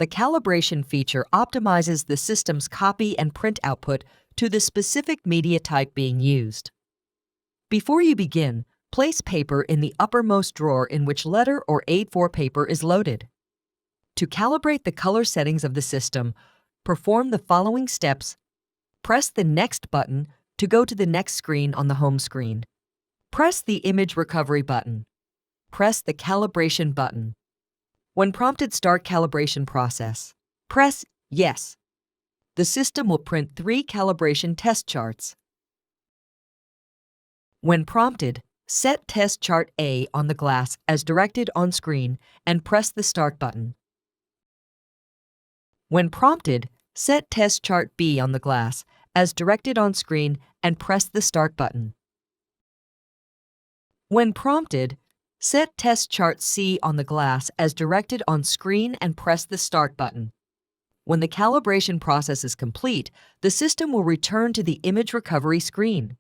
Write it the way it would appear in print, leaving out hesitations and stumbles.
The calibration feature optimizes the system's copy and print output to the specific media type being used. Before you begin, place paper in the uppermost drawer in which letter or A4 paper is loaded. To calibrate the color settings of the system, perform the following steps. Press the Next button to go to the next screen on the home screen. Press the Image Recovery button. Press the Calibration button. When prompted, start calibration process. Press Yes. The system will print 3 calibration test charts. When prompted, set Test Chart A on the glass as directed on screen and press the Start button. When prompted, set Test Chart B on the glass as directed on screen and press the Start button. When prompted, set Test Chart C on the glass as directed on screen and press the Start button. When the calibration process is complete, the system will return to the image recovery screen.